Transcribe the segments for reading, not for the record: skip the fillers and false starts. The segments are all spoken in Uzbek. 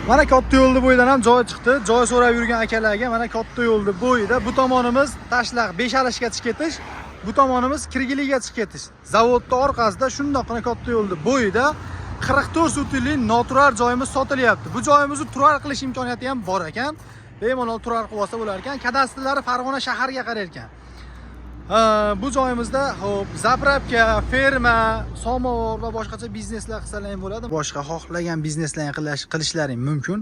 Mana katta yo'lni bo'yidan ham joy chiqdi. Joy so'rab yurgan akalarga mana katta yo'lni bo'yida bu tomonimiz Tashlaq Beshalashga chiqib ketish, bu tomonimiz Kirgiliga chiqib ketish. Zavodning orqasida shundoqqina katta yo'lni bo'yida 44 sutili noturar joyimiz sotilyapti. Bu joyimizni turar qilish imkoniyati ham bor ekan. Bemalol turar qilib olsa bo'lar ekan. Kadastrlari Farg'ona shaharga qarar ekan. Bu joyimizda hop zapravka, ferma, samovar va boshqacha bizneslar qilsalar ham bo'ladi. Boshqa xohlagan bizneslarni qilishlaring mumkin.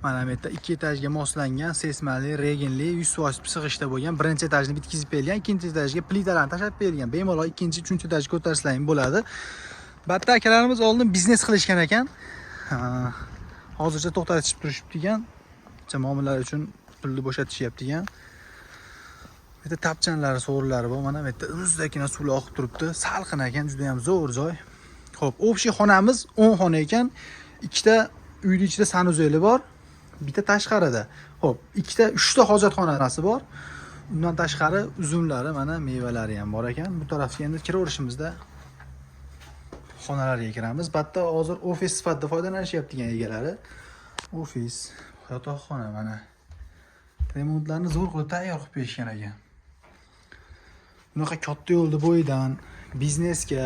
Mana bu yerda 2 etajga moslangan, seysmali, regenli, 100% sig'ishda bo'lgan. Birinchi etajni bitkizib berilgan, ikkinchi etajga plitalarni tashlab berilgan. Bemalol ikkinchi, uchinchi etajga ko'tarishlaring bo'ladi. Batta akalarimiz oldin biznes qilishgan ekan. Hozircha to'xtatib turishibdi ekan. Jamoalar uchun pulni bo'shatishyapti ekan. Bu yerda tapchanlari, so'rilari bor. Mana bu yerda o'zdagina suvlar oqib turibdi. Salqin ekan, juda ham zo'r joy. Xo'p, общий xonamiz 10 xona ekan. Ikkita uyning ichida sanuzel bor, bitta tashqarida. Xo'p, ikkita, 3 ta hojatxonasi bor. Undan tashqari uzumlari, mana mevalari ham bor ekan. Bu tarafga endi kiraverishimizda xonalarga kiramiz. Batta hozir ofis sifatida foydalanishyapti ekan egalari. Ofis, yotoqxona mana. Remontlarni zo'r qilib tayyor qilib berishgan ekan. Bunaqa katta yo'lni bo'yidan biznesga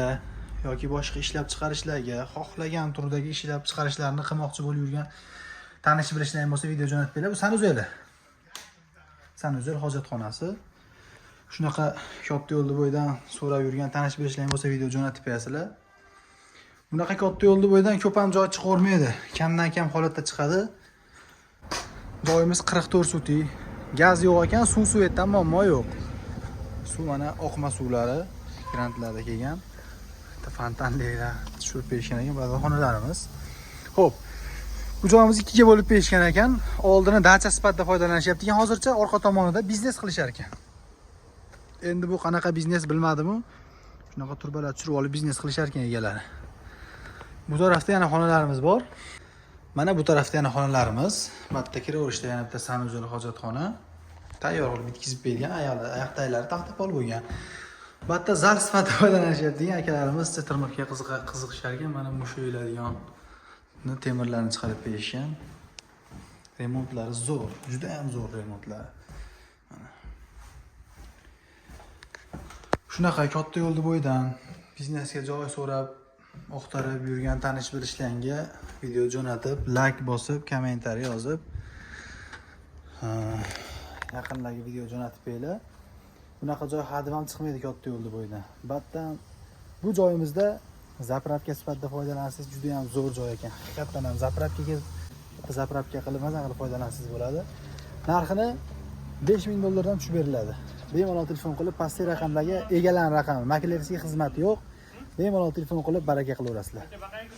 yoki boshqa ishlab chiqarishlarga, xohlagan turdagi ishlab chiqarishlarni qilmoqchi bo'lib yurgan tanish bilishlar bo'lsa video jo'natib beringlar. Bu sanuzel. Sanuzel hojatxonasi. Shunaqa katta yo'lni bo'yidan so'rab yurgan tanish bilishlar bo'lsa video jo'natib berasizlar. Bunaqa katta yo'lni bo'yidan ko'p ham joy chiqavermaydi. Kamdan kam holatda chiqadi. Joyimiz 44 suti. Gaz yo'q ekan, suv yerdan muammo yo'q. Suv mana oqma suvlari grantlarda kelgan. Fontanlar tushirib berishgan ekan, ba'zi xonalarimiz. Xo'p. Bu joyimiz ikkiga bo'lib berishgan ekan. Oldini dacha sifatida foydalanishyapti ekan. Hozircha orqa tomonida biznes qilishar ekan. Endi bu qanaqa biznes bilmadim-u. Shunaqa turbalar tushirib olib biznes qilishar ekan egalari. Bu tarafda yana xonalarimiz bor. Mana bu tarafda yana xonalarimiz. Bitta kiraverishda yana bitta sanuzel hojatxona. Tayyor qilib bitkizib bergan, oyoqdaylari taxtapol bo'lgan. Bitta zal sifatida foydalanishyapti degan akalarimiz tirmirga qiziqishar ekan. Mana mushaylardan temirlarni chiqarib berishgan. Remontlari zo'r, juda ham zo'r remontlar. Mana. Shunaqa katta yo'lni bo'yidan biznesga joy so'rab oqtarib yurgan tanish bilishlarga video jo'natib, like bosib, kommentariy yozib, yaqindagi video jo'natib beringlar. Bunaqa joy hadam ham chiqmaydi katta yo'lni bo'yidan. Battan bu joyimizda zapravka sifatida foydalansangiz juda ham zo'r joy ekan. Haqiqatan ham zapravka qilib maza qilib foydalansangiz bo'ladi. Narxini $5000 dan tushib beriladi. Bemalol telefon qilib, pastki raqamdagi egalarning raqami, maklerskiy xizmat yo'q. Bemalol telefon qilib baraka qilaverasizlar.